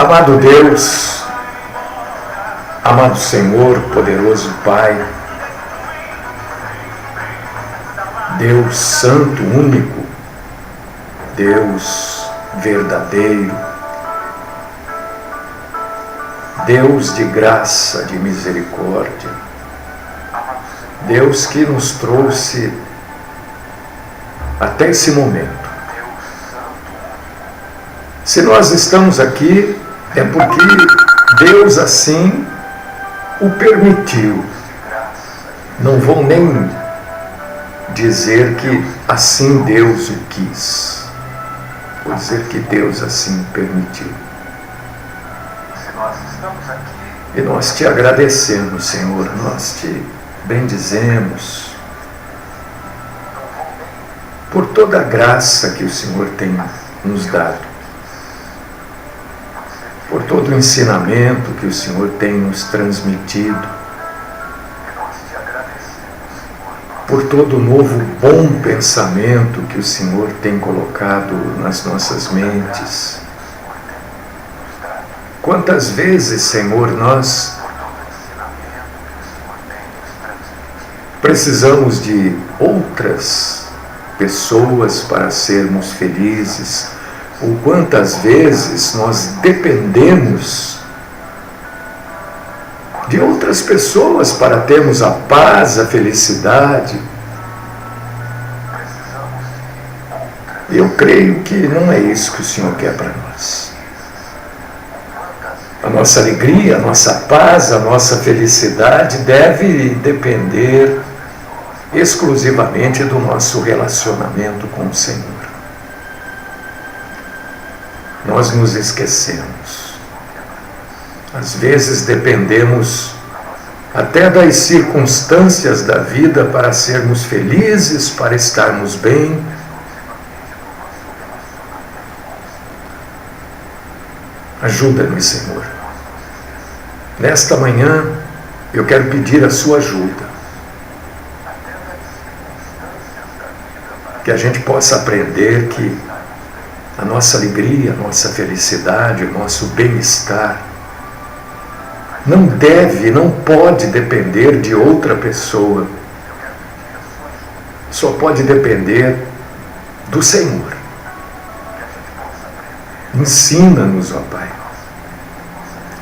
Amado Deus, amado Senhor, poderoso Pai, Deus Santo, único, Deus verdadeiro, Deus de graça, de misericórdia, Deus que nos trouxe até esse momento. Se nós estamos aqui, é porque Deus assim o permitiu. Não vou nem dizer que assim Deus o quis. Vou dizer que Deus assim permitiu. E nós te agradecemos, Senhor, nós te bendizemos por toda a graça que o Senhor tem nos dado, por todo o ensinamento que o Senhor tem nos transmitido, por todo o novo bom pensamento que o Senhor tem colocado nas nossas mentes. Quantas vezes, Senhor, nós precisamos de outras pessoas para sermos felizes, ou quantas vezes nós dependemos de outras pessoas para termos a paz, a felicidade. Eu creio que não é isso que o Senhor quer para nós. A nossa alegria, a nossa paz, a nossa felicidade deve depender exclusivamente do nosso relacionamento com o Senhor. Nós nos esquecemos. Às vezes dependemos até das circunstâncias da vida para sermos felizes, para estarmos bem. Ajuda-nos, Senhor. Nesta manhã, eu quero pedir a sua ajuda. Que a gente possa aprender que a nossa alegria, a nossa felicidade, o nosso bem-estar não deve, não pode depender de outra pessoa. Só pode depender do Senhor. Ensina-nos, ó Pai.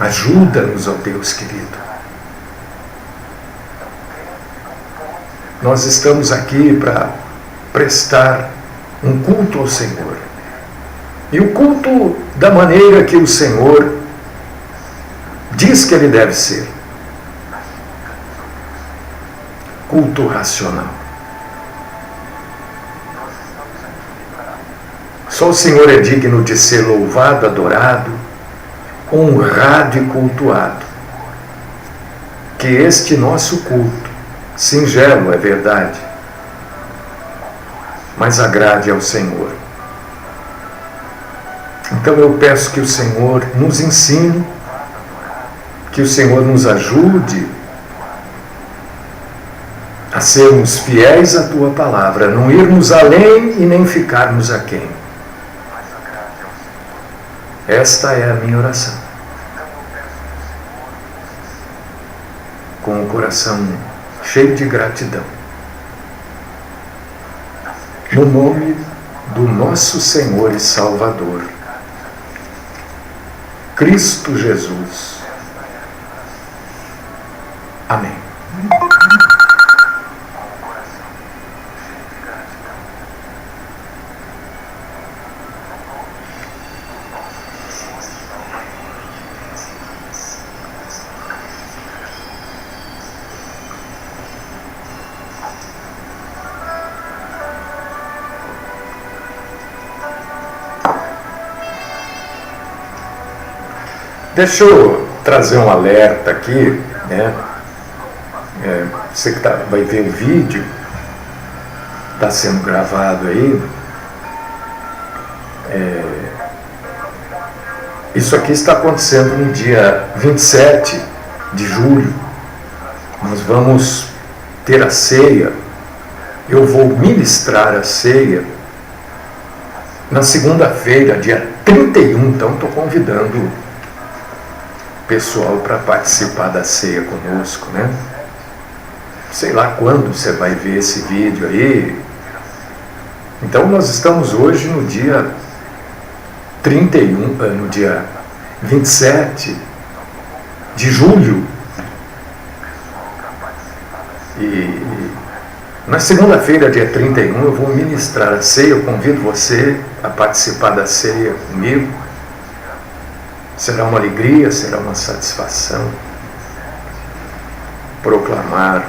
Ajuda-nos, ó Deus querido. Nós estamos aqui para prestar um culto ao Senhor. E o culto da maneira que o Senhor diz que ele deve ser. Culto racional. Só o Senhor é digno de ser louvado, adorado, honrado e cultuado. Que este nosso culto, singelo, é verdade, mas agrade ao Senhor. Então eu peço que o Senhor nos ensine, que o Senhor nos ajude a sermos fiéis à Tua palavra, não irmos além e nem ficarmos aquém. Esta é a minha oração. Com o coração cheio de gratidão. No nome do nosso Senhor e Salvador, Cristo Jesus. Amém. Deixa eu trazer um alerta aqui, né? Você que vai ver o vídeo, está sendo gravado aí. Isso aqui está acontecendo no dia 27 de julho. Nós vamos ter a ceia. Eu vou ministrar a ceia na segunda-feira, dia 31, então estou convidando pessoal para participar da ceia conosco, né? Sei lá quando você vai ver esse vídeo aí. Então nós estamos hoje no dia 31, no dia 27 de julho. E na segunda-feira, dia 31, eu vou ministrar a ceia. Eu convido você a participar da ceia comigo. Será uma alegria, será uma satisfação proclamar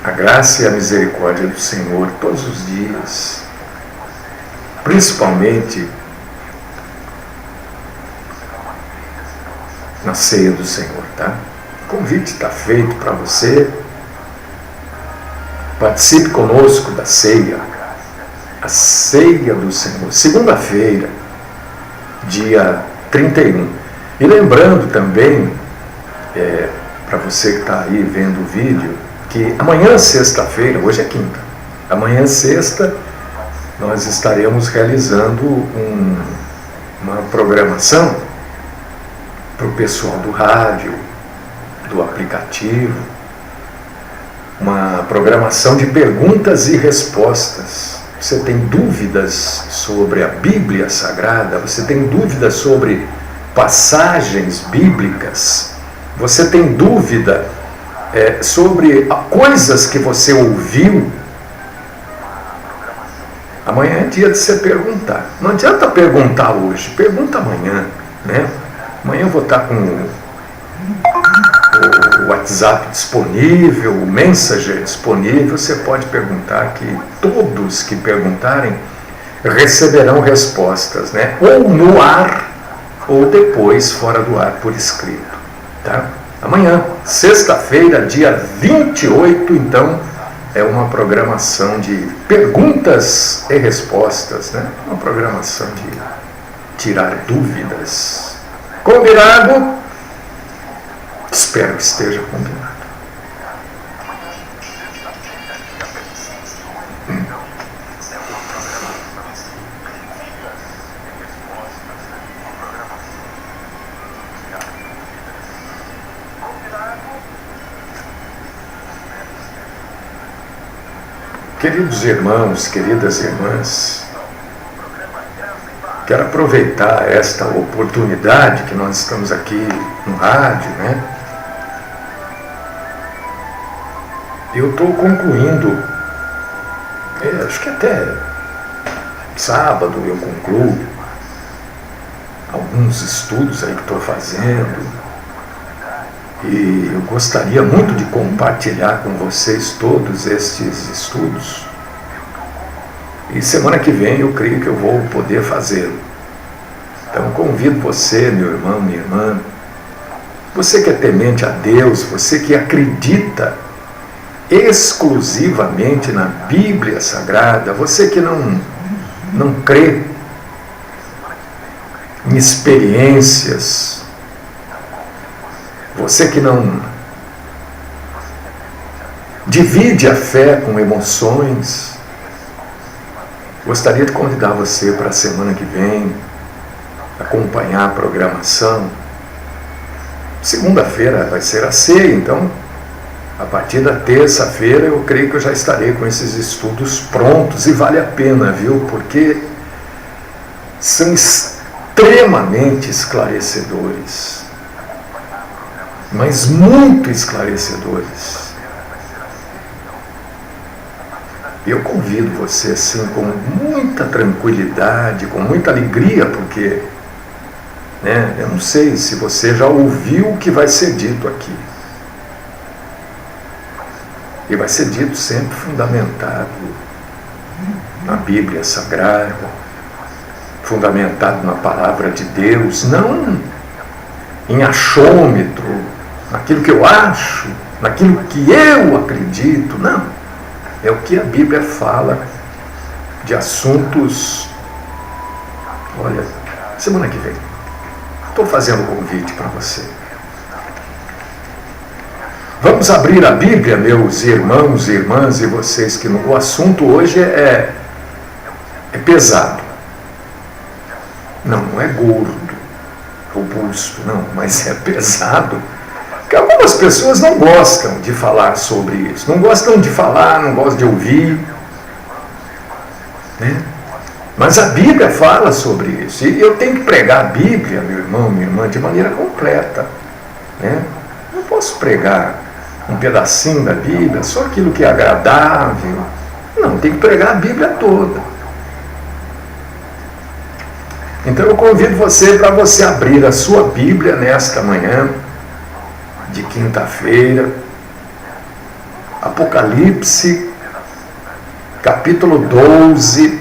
a graça e a misericórdia do Senhor todos os dias, principalmente na ceia do Senhor, tá? O convite está feito para você. Participe conosco da ceia, a ceia do Senhor, segunda-feira, dia 31. E lembrando também, para você que está aí vendo o vídeo, que amanhã, sexta-feira, hoje é quinta, amanhã, sexta, nós estaremos realizando uma programação para o pessoal do rádio, do aplicativo, uma programação de perguntas e respostas. Você tem dúvidas sobre a Bíblia Sagrada? Você tem dúvidas sobre passagens bíblicas? Você tem dúvida sobre coisas que você ouviu? Amanhã é dia de você perguntar. Não adianta perguntar hoje, pergunta amanhã, né? Amanhã eu vou estar com o WhatsApp disponível, o Messenger disponível. Você pode perguntar, que todos que perguntarem receberão respostas, né? Ou no ar, ou depois fora do ar por escrito, tá? Amanhã, sexta-feira, dia 28, então, é uma programação de perguntas e respostas, né? Uma programação de tirar dúvidas. Combinado? Espero que esteja combinado. Queridos irmãos, queridas irmãs, quero aproveitar esta oportunidade que nós estamos aqui no rádio, né? Eu estou concluindo, acho que até sábado eu concluo alguns estudos aí que estou fazendo, e eu gostaria muito de compartilhar com vocês todos estes estudos. E semana que vem eu creio que eu vou poder fazê-lo. Então convido você, meu irmão, minha irmã, você que é temente a Deus, você que acredita exclusivamente na Bíblia Sagrada, você que não crê em experiências, você que não divide a fé com emoções, gostaria de convidar você para a semana que vem acompanhar a programação. Segunda-feira vai ser a ceia, então a partir da terça-feira eu creio que eu já estarei com esses estudos prontos, e vale a pena, viu? Porque são extremamente esclarecedores, mas muito esclarecedores. Eu convido você assim com muita tranquilidade, com muita alegria, porque eu não sei se você já ouviu o que vai ser dito aqui. E vai ser dito sempre fundamentado na Bíblia Sagrada, fundamentado na Palavra de Deus, não em achômetro, naquilo que eu acho, naquilo que eu acredito, não. É o que a Bíblia fala de assuntos. Olha, semana que vem estou fazendo um convite para você. Vamos abrir a Bíblia, meus irmãos e irmãs, e vocês, que o assunto hoje é pesado. Não é gordo, robusto, não, mas é pesado. Porque algumas pessoas não gostam de falar sobre isso, não gostam de falar, não gostam de ouvir, né? Mas a Bíblia fala sobre isso. E eu tenho que pregar a Bíblia, meu irmão, minha irmã, de maneira completa, né? Não posso pregar um pedacinho da Bíblia, só aquilo que é agradável. Não, tem que pregar a Bíblia toda. Então eu convido você para você abrir a sua Bíblia nesta manhã de quinta-feira, Apocalipse, capítulo 12,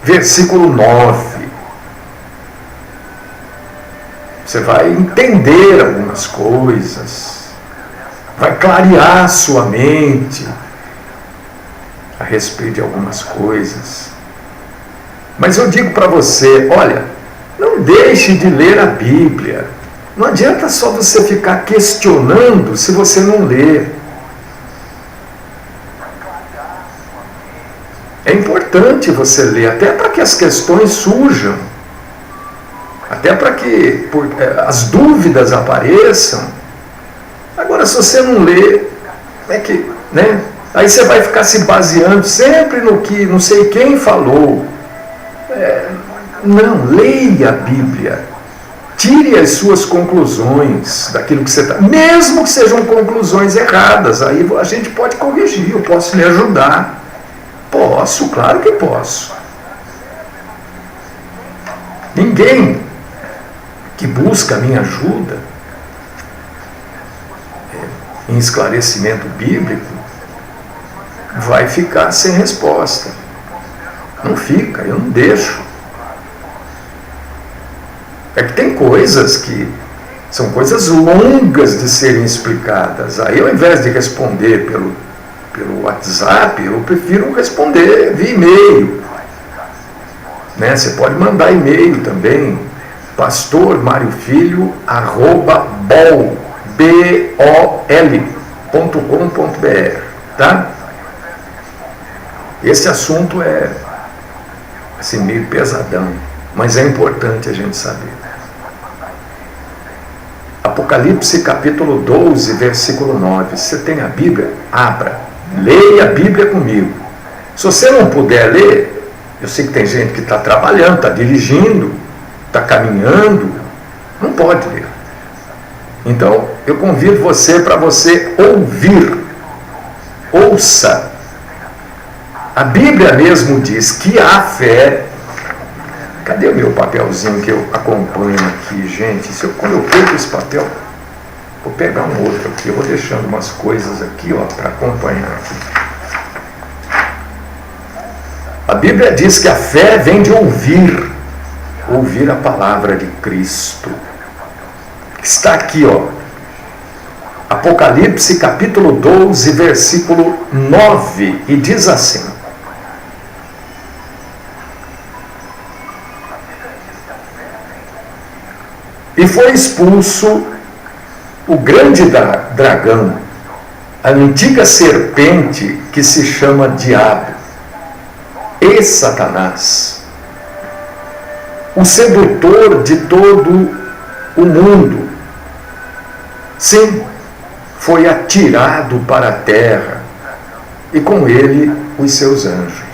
versículo 9. Você vai entender algumas coisas, vai clarear sua mente a respeito de algumas coisas. Mas eu digo para você, olha, não deixe de ler a Bíblia. Não adianta só você ficar questionando se você não ler. É importante você ler, até para que as questões surjam, até para que as dúvidas apareçam. Agora, se você não lê, como é que, né? Aí você vai ficar se baseando sempre no que não sei quem falou. Não, leia a Bíblia. Tire as suas conclusões daquilo que você está. Mesmo que sejam conclusões erradas, aí a gente pode corrigir, eu posso lhe ajudar. Posso, claro que posso. Ninguém que busca a minha ajuda em esclarecimento bíblico vai ficar sem resposta. Não fica, eu não deixo. É que tem coisas que são coisas longas de serem explicadas. Aí, ao invés de responder pelo WhatsApp, eu prefiro responder via e-mail. Né? Você pode mandar e-mail também, pastormariofilho@bol.com.br, tá? Esse assunto é assim, meio pesadão, mas é importante a gente saber. Apocalipse capítulo 12, versículo 9. Você tem a Bíblia? Abra. Leia a Bíblia comigo. Se você não puder ler, eu sei que tem gente que está trabalhando, está dirigindo, está caminhando, não pode ler. Então, eu convido você para você ouvir. Ouça. A Bíblia mesmo diz que a fé... Cadê o meu papelzinho que eu acompanho aqui, gente? Quando eu perco esse papel, vou pegar um outro aqui. Eu vou deixando umas coisas aqui, ó, para acompanhar aqui. A Bíblia diz que a fé vem de ouvir a palavra de Cristo. Está aqui, ó. Apocalipse capítulo 12, versículo 9. E diz assim: e foi expulso o grande dragão, a antiga serpente que se chama Diabo e Satanás, o sedutor de todo o mundo. Sim, foi atirado para a terra, e com ele os seus anjos.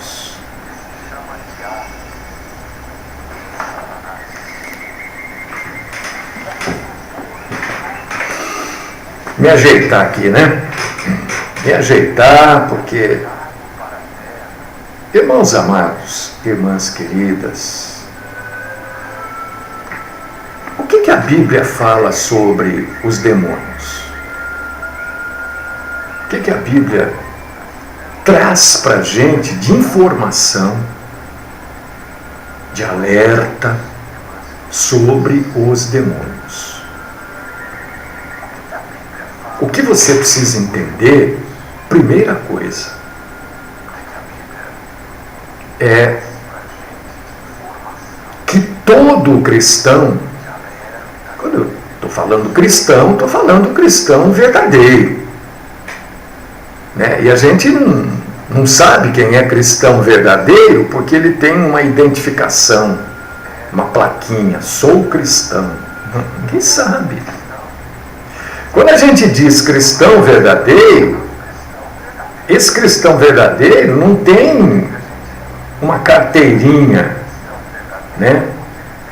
Me ajeitar aqui, né? Me ajeitar, porque, irmãos amados, irmãs queridas, o que a Bíblia fala sobre os demônios? O que a Bíblia traz para a gente de informação, de alerta sobre os demônios? O que você precisa entender, primeira coisa, é que todo cristão, quando eu estou falando cristão verdadeiro, né? E a gente não sabe quem é cristão verdadeiro porque ele tem uma identificação uma plaquinha, sou cristão. Ninguém sabe. Quando a gente diz cristão verdadeiro, esse cristão verdadeiro não tem uma carteirinha, né?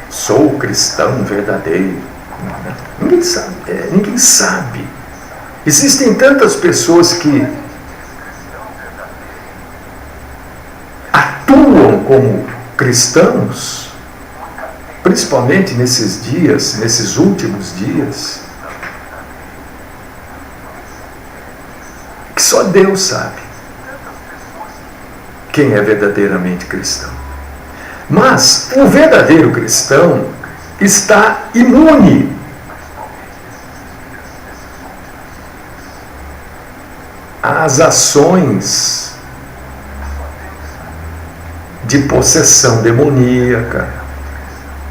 Sou cristão verdadeiro. Ninguém sabe. Ninguém sabe. Existem tantas pessoas que atuam como cristãos, principalmente nesses dias, nesses últimos dias, que só Deus sabe quem é verdadeiramente cristão. Mas o verdadeiro cristão está imune às ações de possessão demoníaca.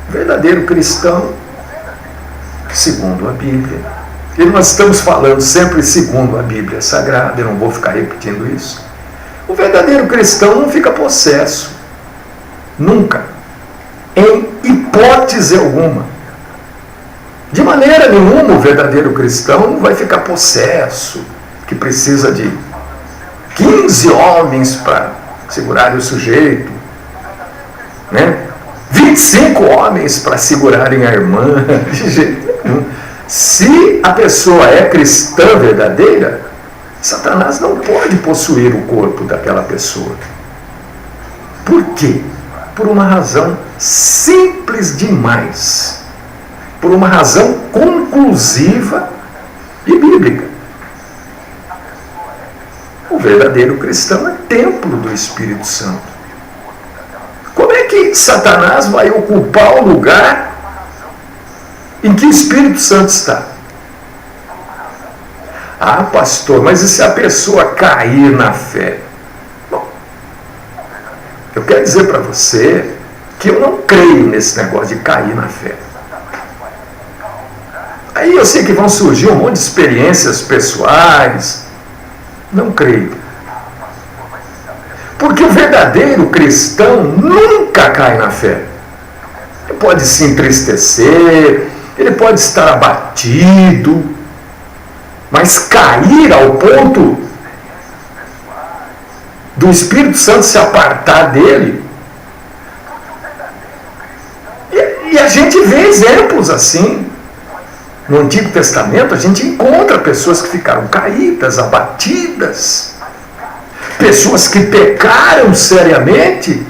O verdadeiro cristão, segundo a Bíblia, e nós estamos falando sempre segundo a Bíblia Sagrada, eu não vou ficar repetindo isso. O verdadeiro cristão não fica possesso. Nunca. Em hipótese alguma. De maneira nenhuma o verdadeiro cristão não vai ficar possesso, que precisa de 15 homens para segurarem o sujeito, né? 25 homens para segurarem a irmã. De jeito nenhum. Se a pessoa é cristã verdadeira, Satanás não pode possuir o corpo daquela pessoa. Por quê? Por uma razão simples demais. Por uma razão conclusiva e bíblica. O verdadeiro cristão é templo do Espírito Santo. Como é que Satanás vai ocupar o lugar em que o Espírito Santo está? Ah, pastor, mas e se a pessoa cair na fé? Bom, eu quero dizer para você que eu não creio nesse negócio de cair na fé. Aí eu sei que vão surgir um monte de experiências pessoais. Não creio. Porque o verdadeiro cristão nunca cai na fé. Ele pode se entristecer, ele pode estar abatido, mas cair ao ponto do Espírito Santo se apartar dele. E a gente vê exemplos assim. No Antigo Testamento a gente encontra pessoas que ficaram caídas, abatidas, pessoas que pecaram seriamente,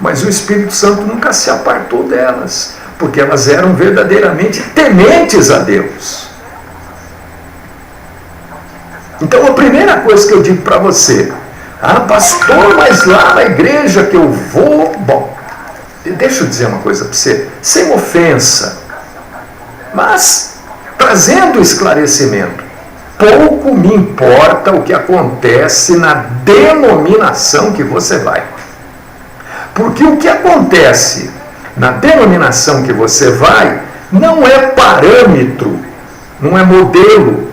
mas o Espírito Santo nunca se apartou delas, porque elas eram verdadeiramente tementes a Deus. Então a primeira coisa que eu digo para você, pastor, mas lá na igreja que eu vou, bom, deixa eu dizer uma coisa para você, sem ofensa, mas trazendo esclarecimento, pouco me importa o que acontece na denominação que você vai. Porque o que acontece na denominação que você vai não é parâmetro, não é modelo,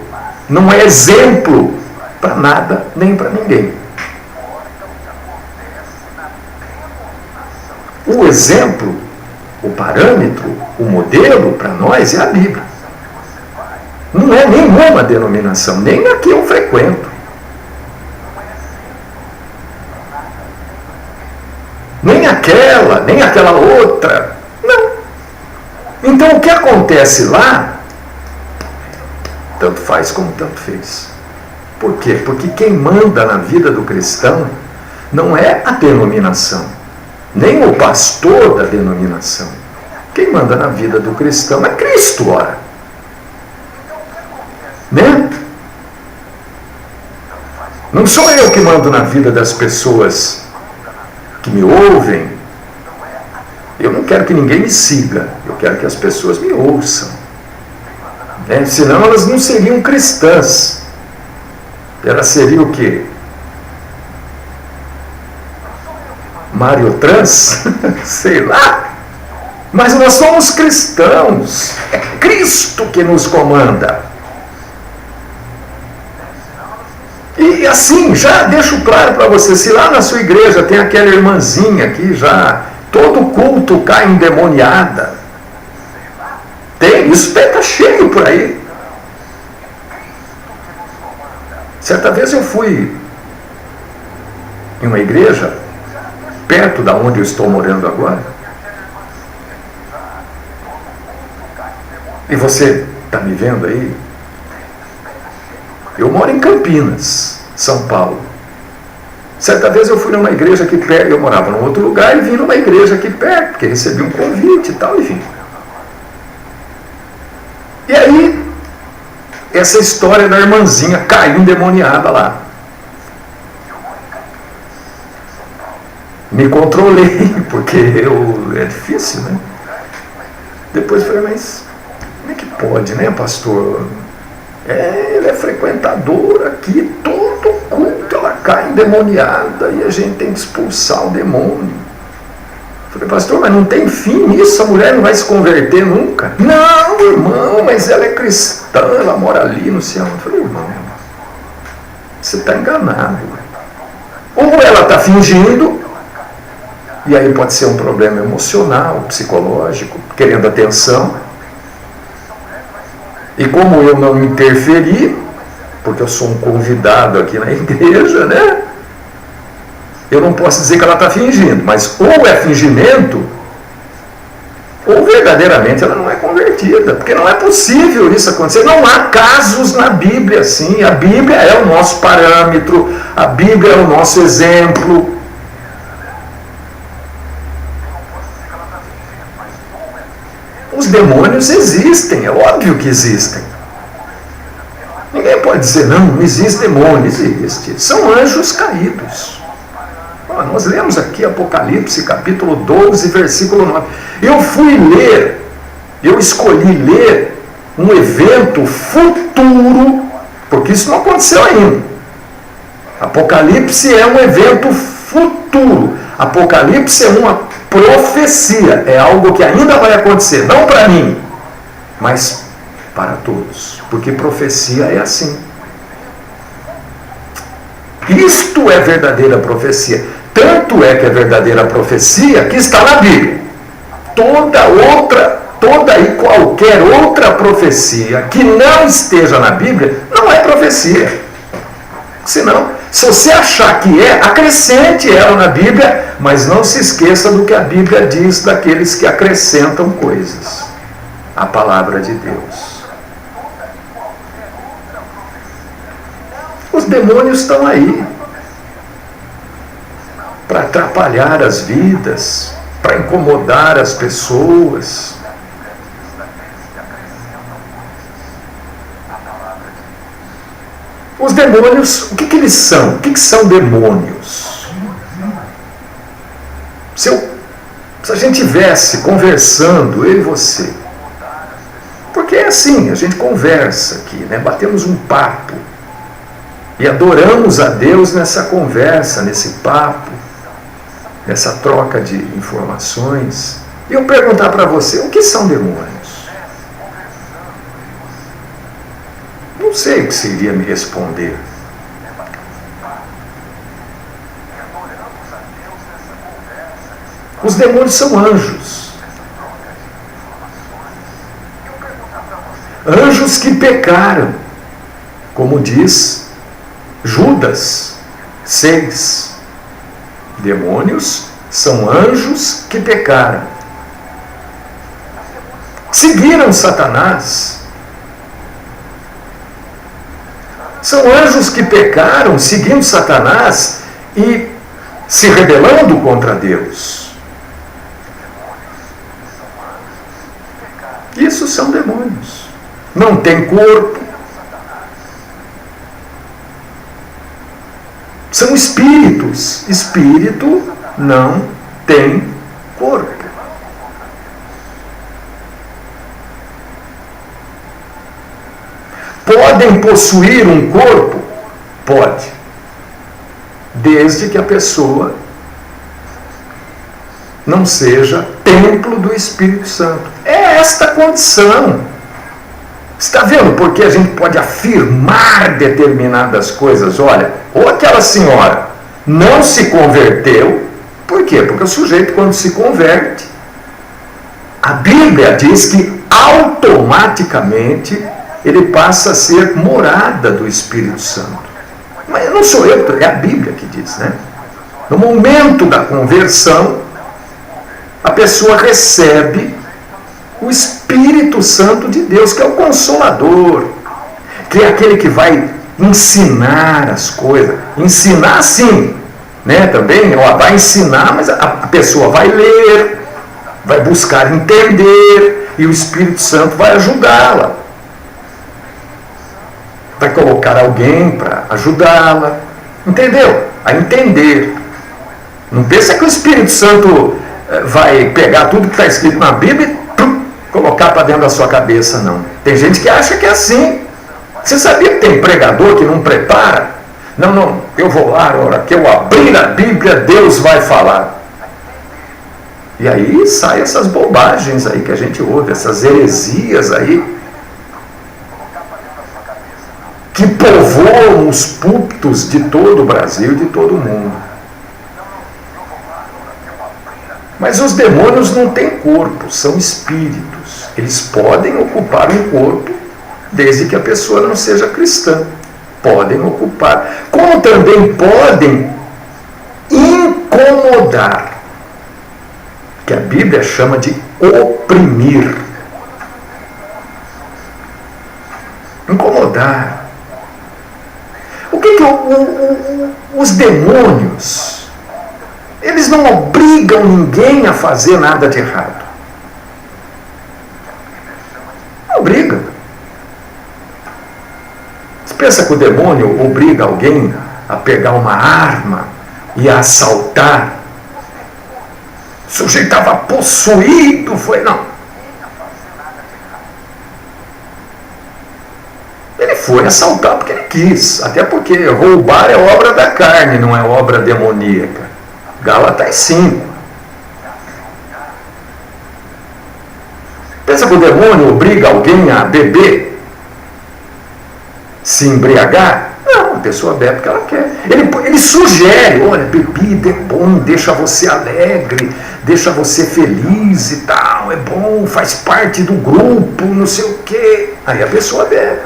não é exemplo para nada nem para ninguém. O exemplo, o parâmetro, o modelo para nós é a Bíblia. Não é nenhuma denominação, nem a que eu frequento. Nem aquela outra. Não. Então o que acontece lá, tanto faz como tanto fez. Por quê? Porque quem manda na vida do cristão não é a denominação, nem o pastor da denominação. Quem manda na vida do cristão é Cristo, ora. Né? Não sou eu que mando na vida das pessoas que me ouvem. Eu não quero que ninguém me siga. Eu quero que as pessoas me ouçam. Né? Senão elas não seriam cristãs. Elas seriam o quê? Mariotrans? Sei lá. Mas nós somos cristãos. É Cristo que nos comanda. E assim, já deixo claro para você, se lá na sua igreja tem aquela irmãzinha que já Todo culto cai endemoniada. Isso está cheio por aí. Certa vez eu fui em uma igreja, perto da onde eu estou morando agora. E você está me vendo aí? Eu moro em Campinas, São Paulo. Certa vez eu fui numa igreja aqui perto, eu morava num outro lugar e vim numa igreja aqui perto, porque recebi um convite e tal, enfim. E aí, essa história da irmãzinha caiu endemoniada lá. Me controlei, porque é difícil, né? Depois falei, mas como é que pode, né, pastor? Ele é frequentador aqui, todo culto ela cai endemoniada e a gente tem que expulsar o demônio. Falei, pastor, mas não tem fim nisso, a mulher não vai se converter nunca. Não, irmão, mas ela é cristã, ela mora ali no céu. Falei, irmão, você está enganado. Ou ela está fingindo, e aí pode ser um problema emocional, psicológico, querendo atenção. E como eu não interferi, porque eu sou um convidado aqui na igreja, né? Eu não posso dizer que ela está fingindo, mas ou é fingimento, ou verdadeiramente ela não é convertida, porque não é possível isso acontecer. Não há casos na Bíblia assim. A Bíblia é o nosso parâmetro, a Bíblia é o nosso exemplo. Os demônios existem, é óbvio que existem. Ninguém pode dizer, não existe demônio, existe. São anjos caídos. Nós lemos aqui Apocalipse, capítulo 12, versículo 9. Eu escolhi ler um evento futuro, porque isso não aconteceu ainda. Apocalipse é um evento futuro. Apocalipse é uma profecia, é algo que ainda vai acontecer, não para mim, mas para todos, porque profecia é assim. Isto é verdadeira profecia. Tanto é que é verdadeira profecia que está na Bíblia. Toda e qualquer outra profecia que não esteja na Bíblia não é profecia. Senão, se você achar que acrescente ela na Bíblia, mas não se esqueça do que a Bíblia diz daqueles que acrescentam coisas. A palavra de Deus. Os demônios estão aí para atrapalhar as vidas, para incomodar as pessoas. Os demônios, o que eles são? O que são demônios? Se a gente estivesse conversando, eu e você, porque é assim, a gente conversa aqui, né? Batemos um papo e adoramos a Deus nessa conversa, nesse papo, nessa troca de informações. E eu perguntar para você, o que são demônios? Não sei o que você iria me responder. Os demônios são anjos. Anjos que pecaram, como diz Judas 6. Demônios são anjos que pecaram. Seguiram Satanás. São anjos que pecaram, seguindo Satanás e se rebelando contra Deus. Isso são demônios. Não tem corpo. São espíritos. Espírito não tem corpo. Podem possuir um corpo? Pode. Desde que a pessoa não seja templo do Espírito Santo. É esta condição. Está vendo porque a gente pode afirmar determinadas coisas? Olha, ou aquela senhora não se converteu, Por quê? Porque o sujeito, quando se converte, a Bíblia diz que automaticamente ele passa a ser morada do Espírito Santo. Mas não sou eu, é a Bíblia que diz, né? No momento da conversão, a pessoa recebe o Espírito Santo de Deus, que é o Consolador, que é aquele que vai ensinar as coisas. Ensinar sim, né? Também, ó, vai ensinar, mas a pessoa vai ler, vai buscar entender, e o Espírito Santo vai ajudá-la. Vai colocar alguém para ajudá-la, entendeu? A entender. Não pensa que o Espírito Santo vai pegar tudo que está escrito na Bíblia e colocar para dentro da sua cabeça, não. Tem gente que acha que é assim. Você sabia que tem pregador que não prepara? Não, eu vou lá, a hora que eu abrir a Bíblia, Deus vai falar. E aí saem essas bobagens aí que a gente ouve, essas heresias aí, que povoam os púlpitos de todo o Brasil e de todo o mundo. Mas os demônios não têm corpo, são espíritos. Eles podem ocupar um corpo, desde que a pessoa não seja cristã. Podem ocupar. Como também podem incomodar, que a Bíblia chama de oprimir. Incomodar. O que os demônios, eles não obrigam ninguém a fazer nada de errado. Não obrigam. Você pensa que o demônio obriga alguém a pegar uma arma e a assaltar? O sujeito estava possuído, foi não. Ele foi assaltar porque ele quis, até porque roubar é obra da carne, não é obra demoníaca. Gálatas 5. Pensa que o demônio obriga alguém a beber? Se embriagar? Não, a pessoa bebe porque ela quer. Ele sugere, olha, bebida é bom, deixa você alegre, deixa você feliz e tal, é bom, faz parte do grupo, não sei o quê. Aí a pessoa bebe.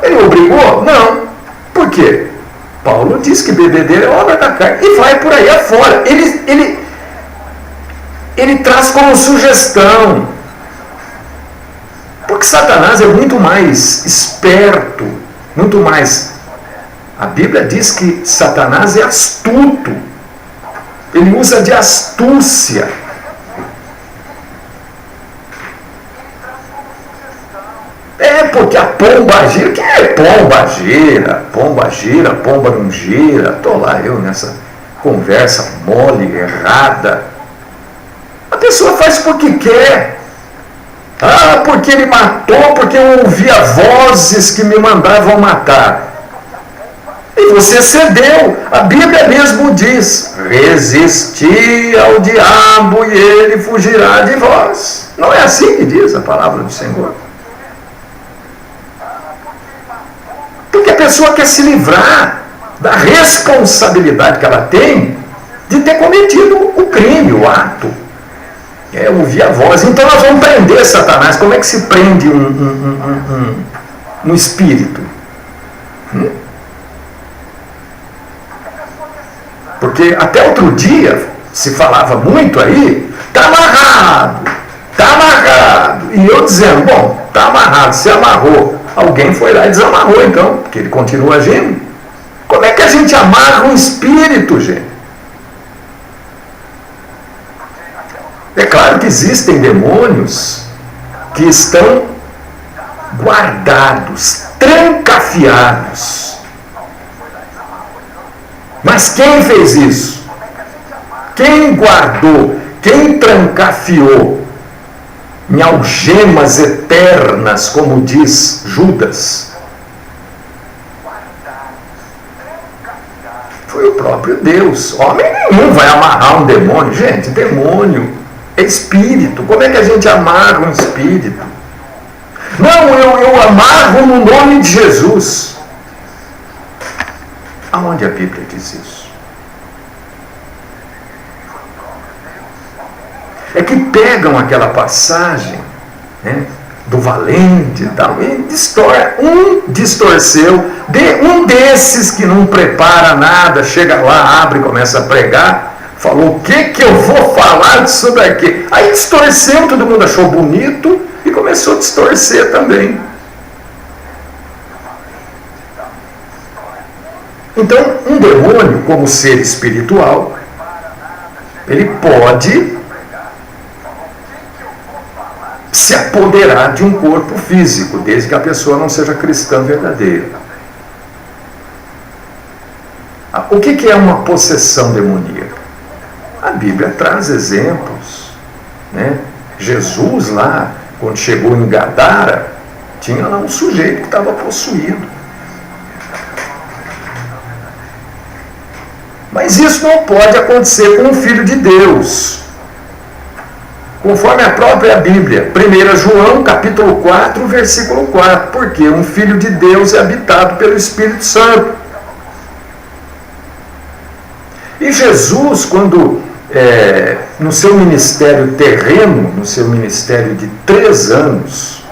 Ele obrigou? Não. Por quê? Paulo diz que bebedeira é obra da carne. E vai por aí afora. Ele traz como sugestão. Porque Satanás é muito mais esperto, muito mais. A Bíblia diz que Satanás é astuto. Ele usa de astúcia. Porque a pomba gira, quem é pomba gira? Pomba gira, pomba não gira. Estou lá eu nessa conversa mole, errada. A pessoa faz porque quer. Ah, porque ele matou, porque eu ouvia vozes que me mandavam matar. E você cedeu. A Bíblia mesmo diz: resisti ao diabo e ele fugirá de vós. Não é assim que diz a palavra do Senhor? Porque a pessoa quer se livrar da responsabilidade que ela tem de ter cometido o crime, o ato. Ouvir a voz. Então nós vamos prender Satanás. Como é que se prende um espírito? Porque até outro dia se falava muito aí, está amarrado, está amarrado. E eu dizendo, bom, está amarrado, se amarrou. Alguém foi lá e desamarrou então, porque ele continua agindo. Como é que a gente amarra um espírito, gente? É claro que existem demônios que estão guardados, trancafiados. Mas quem fez isso? Quem guardou? Quem trancafiou em algemas eternas, como diz Judas? Foi o próprio Deus. Homem nenhum vai amarrar um demônio. Gente, demônio é espírito. Como é que a gente amarra um espírito? Não, eu amarro no nome de Jesus. Aonde a Bíblia diz isso? é que pegam aquela passagem, né, do valente e tal, e distorceu, um desses que não prepara nada, chega lá, abre e começa a pregar, falou, o que eu vou falar disso daqui? Aí distorceu, todo mundo achou bonito e começou a distorcer também. Então, um demônio, como ser espiritual, ele pode se apoderar de um corpo físico, desde que a pessoa não seja cristã verdadeira. O que é uma possessão demoníaca? A Bíblia traz exemplos, né? Jesus lá, quando chegou em Gadara, tinha lá um sujeito que estava possuído. Mas isso não pode acontecer com um filho de Deus. Conforme a própria Bíblia, 1 João capítulo 4, versículo 4, porque um filho de Deus é habitado pelo Espírito Santo. E Jesus, quando no seu ministério terreno, no seu ministério de 3 anos,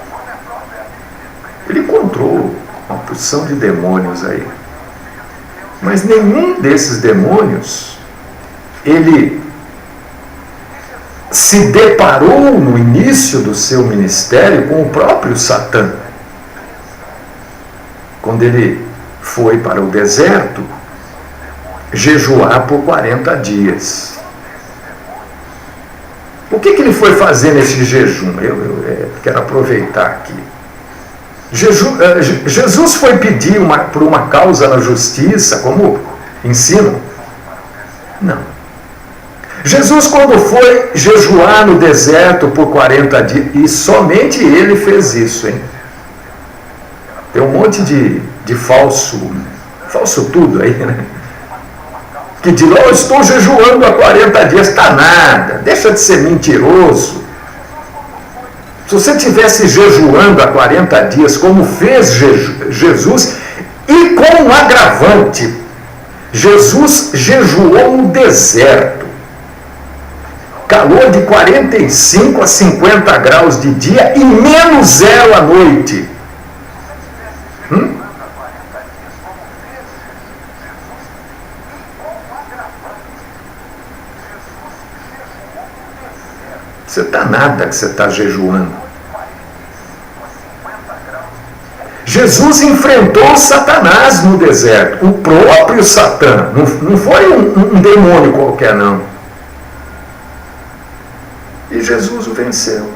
ele encontrou uma porção de demônios aí. Mas nenhum desses demônios, ele se deparou no início do seu ministério com o próprio Satã. Quando ele foi para o deserto, jejuar por 40 dias. O que ele foi fazer nesse jejum? Eu quero aproveitar aqui. Jesus foi pedir por uma causa na justiça, como ensinam? Não. Jesus, quando foi jejuar no deserto por 40 dias, e somente ele fez isso, hein? Tem um monte de falso tudo aí, né? Que diz, eu estou jejuando há 40 dias, está nada, deixa de ser mentiroso. Se você estivesse jejuando há 40 dias, como fez Jesus, e com um agravante, Jesus jejuou no deserto, calor de 45 a 50 graus de dia e -0 à noite. Você está nada que você está jejuando. Jesus enfrentou Satanás no deserto, o próprio Satã. Não foi um demônio qualquer, não. E Jesus o venceu.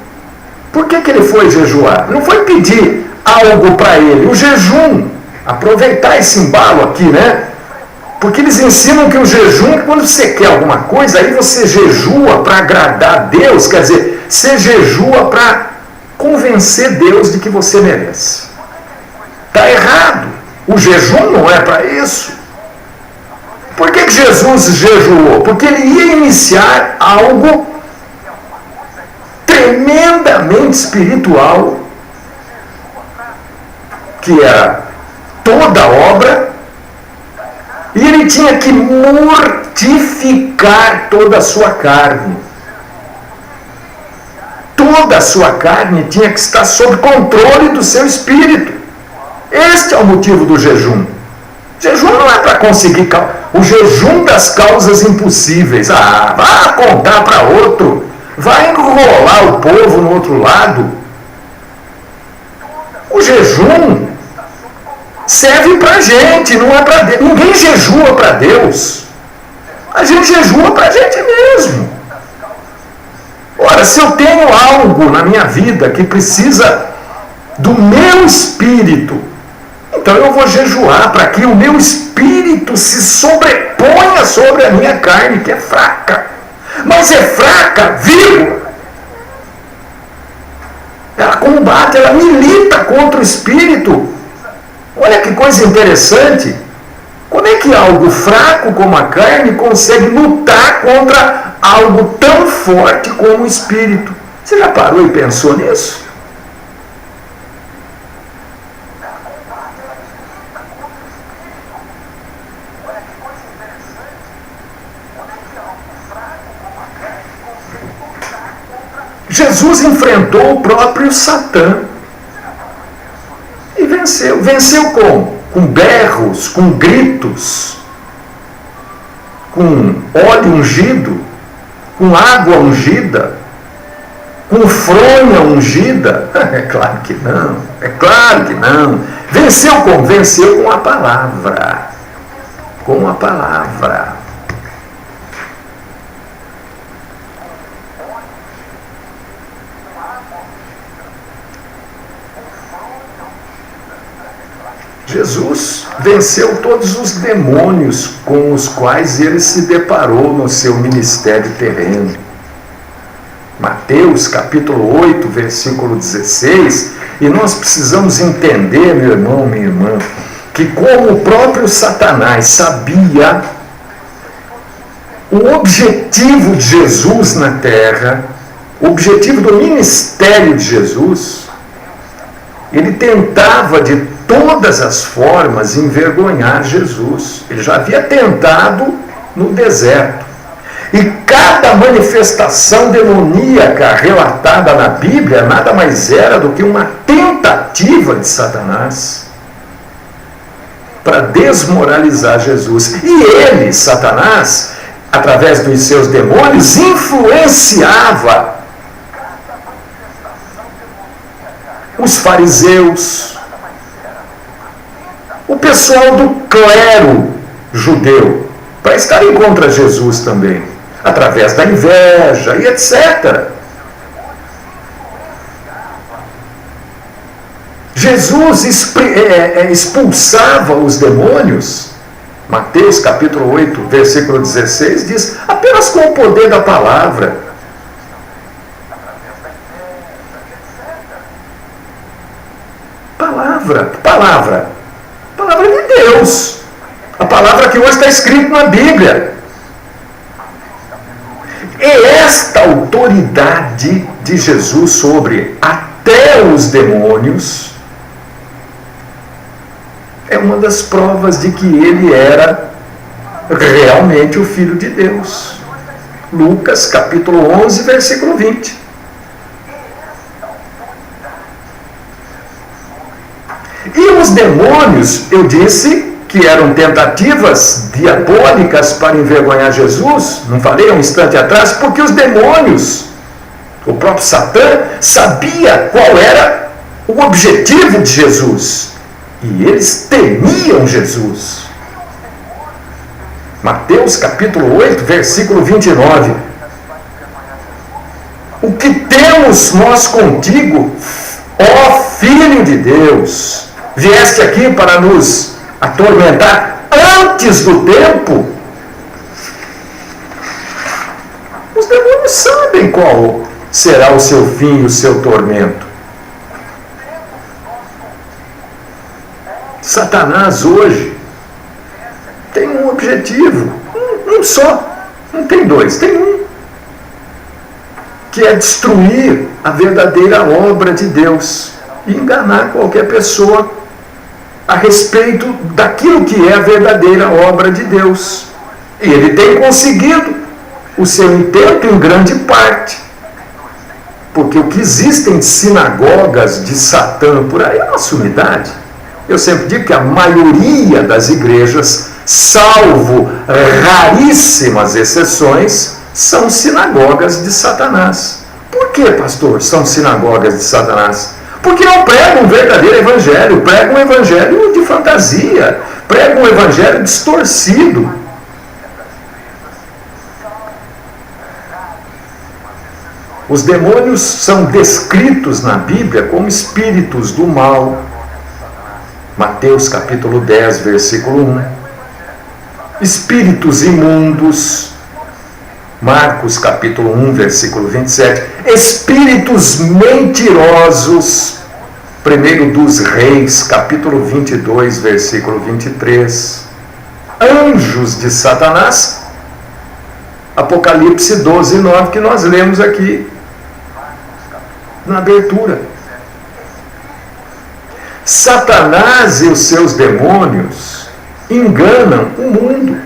Por que ele foi jejuar? Não foi pedir algo para ele. O jejum, aproveitar esse embalo aqui, né? Porque eles ensinam que o jejum, quando você quer alguma coisa, aí você jejua para agradar a Deus, quer dizer, você jejua para convencer Deus de que você merece. Está errado. O jejum não é para isso. Por que Jesus jejuou? Porque ele ia iniciar algo tremendamente espiritual, que era toda obra, e ele tinha que mortificar toda a sua carne. Toda a sua carne tinha que estar sob controle do seu espírito. Este é o motivo do jejum. O jejum não é para conseguir o jejum das causas impossíveis. Vá contar para outro. Vai enrolar o povo no outro lado. O jejum serve para a gente, não é para Deus. Ninguém jejua para Deus. A gente jejua para a gente mesmo. Ora, se eu tenho algo na minha vida que precisa do meu espírito, então eu vou jejuar para que o meu espírito se sobreponha sobre a minha carne, que é fraca. Mas é fraca, vírgula. Ela combate, ela milita contra o espírito. Olha que coisa interessante. Como é que algo fraco como a carne consegue lutar contra algo tão forte como o espírito? Você já parou e pensou nisso? Jesus enfrentou o próprio Satã e venceu. Venceu como? Com berros, com gritos, com óleo ungido, com água ungida, com fronha ungida? É claro que não, é claro que não. Venceu como? Venceu com a palavra. Com a palavra. Jesus venceu todos os demônios com os quais ele se deparou no seu ministério terreno. Mateus capítulo 8, versículo 16, e nós precisamos entender, meu irmão, minha irmã, que como o próprio Satanás sabia o objetivo de Jesus na terra, o objetivo do ministério de Jesus, ele tentava de todas as formas envergonhar Jesus. Ele já havia tentado no deserto. E cada manifestação demoníaca relatada na Bíblia nada mais era do que uma tentativa de Satanás para desmoralizar Jesus. E ele, Satanás, através dos seus demônios, influenciava os fariseus, o pessoal do clero judeu, para estarem contra Jesus também, através da inveja e etc. Jesus expulsava os demônios. Mateus capítulo 8, versículo 16 diz, apenas com o poder da palavra. Palavra de Deus. A palavra que hoje está escrita na Bíblia. E esta autoridade de Jesus sobre até os demônios é uma das provas de que ele era realmente o Filho de Deus. Lucas capítulo 11, versículo 20. E os demônios, eu disse que eram tentativas diabólicas para envergonhar Jesus, não falei há um instante atrás, porque os demônios, o próprio Satã, sabia qual era o objetivo de Jesus. E eles temiam Jesus. Mateus capítulo 8, versículo 29. O que temos nós contigo, ó Filho de Deus? Vieste aqui para nos atormentar antes do tempo? Os demônios sabem qual será o seu fim e o seu tormento. Satanás hoje tem um objetivo, um só, não tem dois, tem um, que é destruir a verdadeira obra de Deus e enganar qualquer pessoa a respeito daquilo que é a verdadeira obra de Deus. E ele tem conseguido o seu intento em grande parte, porque o que existem de sinagogas de Satã por aí é uma sumidade. Eu sempre digo que a maioria das igrejas, salvo raríssimas exceções, são sinagogas de Satanás. Por que, pastor, são sinagogas de Satanás? Porque não pregam um verdadeiro evangelho, pregam um evangelho de fantasia, pregam um evangelho distorcido. Os demônios são descritos na Bíblia como espíritos do mal. Mateus capítulo 10, versículo 1. Espíritos imundos. Marcos capítulo 1, versículo 27. Espíritos mentirosos. 1 dos Reis, capítulo 22, versículo 23. Anjos de Satanás. Apocalipse 12, 9, que nós lemos aqui na abertura. Satanás e os seus demônios enganam o mundo.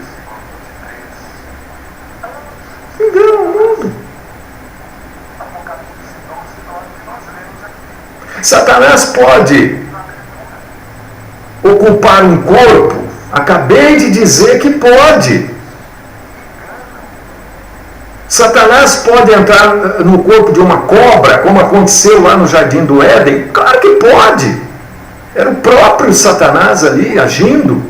Enganam o mundo. Satanás pode ocupar um corpo? Acabei de dizer que pode. Satanás pode entrar no corpo de uma cobra, como aconteceu lá no Jardim do Éden? Claro que pode. Era o próprio Satanás ali agindo.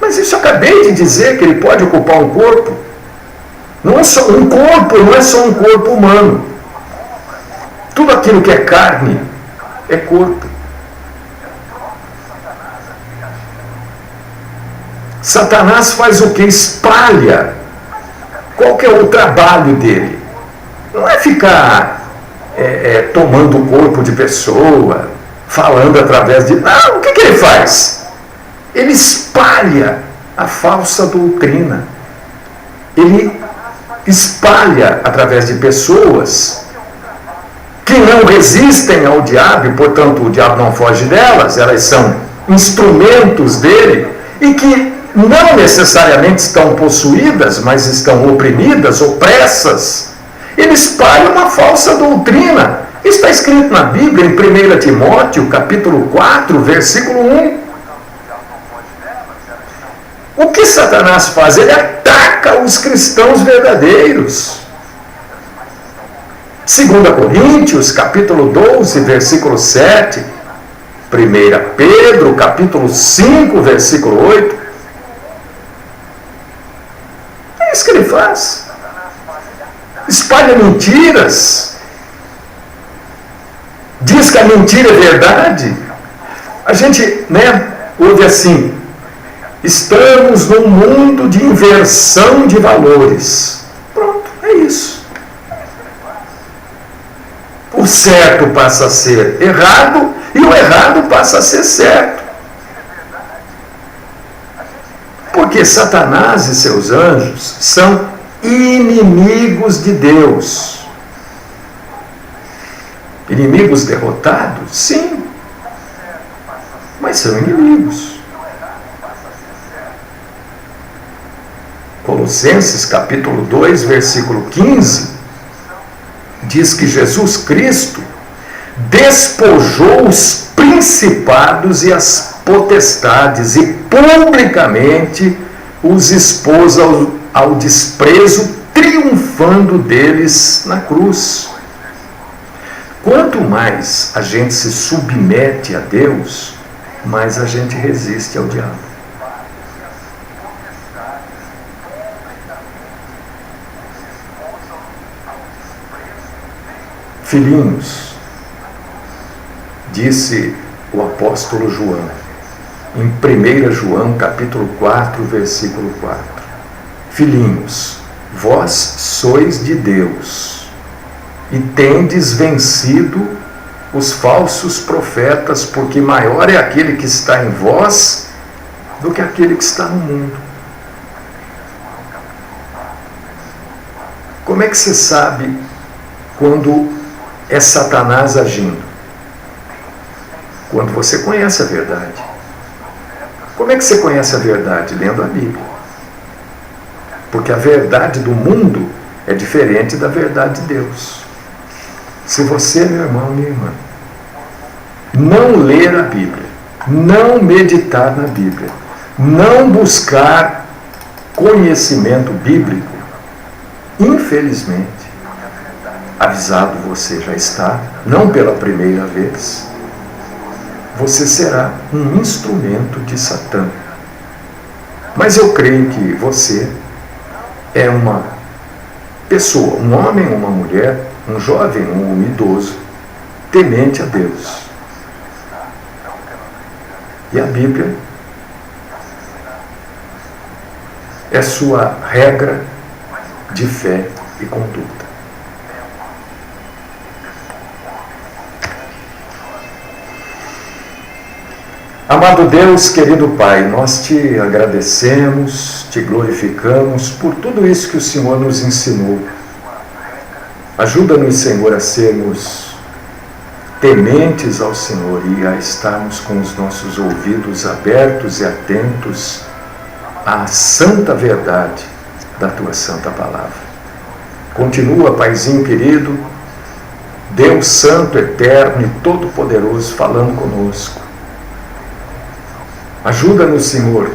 Mas isso eu acabei de dizer, que ele pode ocupar um corpo. Não é só um corpo, não é só um corpo humano. Tudo aquilo que é carne é corpo. Satanás faz o que? Espalha. Qual que é o trabalho dele? Não é ficar tomando o corpo de pessoa, falando através de... Não, o que ele faz? Ele espalha a falsa doutrina. Ele espalha através de pessoas que não resistem ao diabo, e portanto o diabo não foge delas, elas são instrumentos dele, e que não necessariamente estão possuídas, mas estão oprimidas, opressas. Ele espalha uma falsa doutrina. Está escrito na Bíblia, em 1 Timóteo, capítulo 4, versículo 1. O que Satanás faz? Ele ataca os cristãos verdadeiros. 2 Coríntios, capítulo 12, versículo 7. 1 Pedro, capítulo 5, versículo 8. É isso que ele faz. Espalha mentiras. Diz que a mentira é verdade. A gente, ouve assim: estamos num mundo de inversão de valores. Pronto, é isso. O certo passa a ser errado e o errado passa a ser certo. Porque Satanás e seus anjos são inimigos de Deus. Inimigos derrotados? Sim. Mas são inimigos. Colossenses capítulo 2, versículo 15, diz que Jesus Cristo despojou os principados e as potestades e publicamente os expôs ao desprezo, triunfando deles na cruz. Quanto mais a gente se submete a Deus, mais a gente resiste ao diabo. Filhinhos, disse o apóstolo João, em 1 João capítulo 4, versículo 4. Filhinhos, vós sois de Deus e tendes vencido os falsos profetas, porque maior é aquele que está em vós do que aquele que está no mundo. Como é que você sabe quando é Satanás agindo? Quando você conhece a verdade. Como é que você conhece a verdade? Lendo a Bíblia. Porque a verdade do mundo é diferente da verdade de Deus. Se você, meu irmão, minha irmã, não ler a Bíblia, não meditar na Bíblia, não buscar conhecimento bíblico, infelizmente, avisado você já está, não pela primeira vez, você será um instrumento de Satã. Mas eu creio que você é uma pessoa, um homem, uma mulher, um jovem, um idoso, temente a Deus. E a Bíblia é sua regra de fé e conduta. Amado Deus, querido Pai, nós te agradecemos, te glorificamos por tudo isso que o Senhor nos ensinou. Ajuda-nos, Senhor, a sermos tementes ao Senhor e a estarmos com os nossos ouvidos abertos e atentos à santa verdade da Tua santa palavra. Continua, Paizinho querido, Deus Santo, Eterno e Todo-Poderoso falando conosco. Ajuda-nos, Senhor,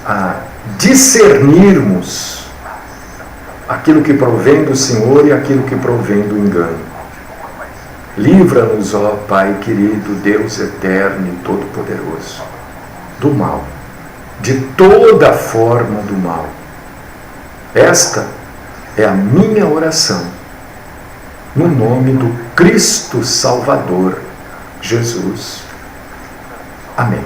a discernirmos aquilo que provém do Senhor e aquilo que provém do engano. Livra-nos, ó Pai querido, Deus Eterno e Todo-Poderoso, do mal, de toda forma do mal. Esta é a minha oração, no nome do Cristo Salvador, Jesus. Amém.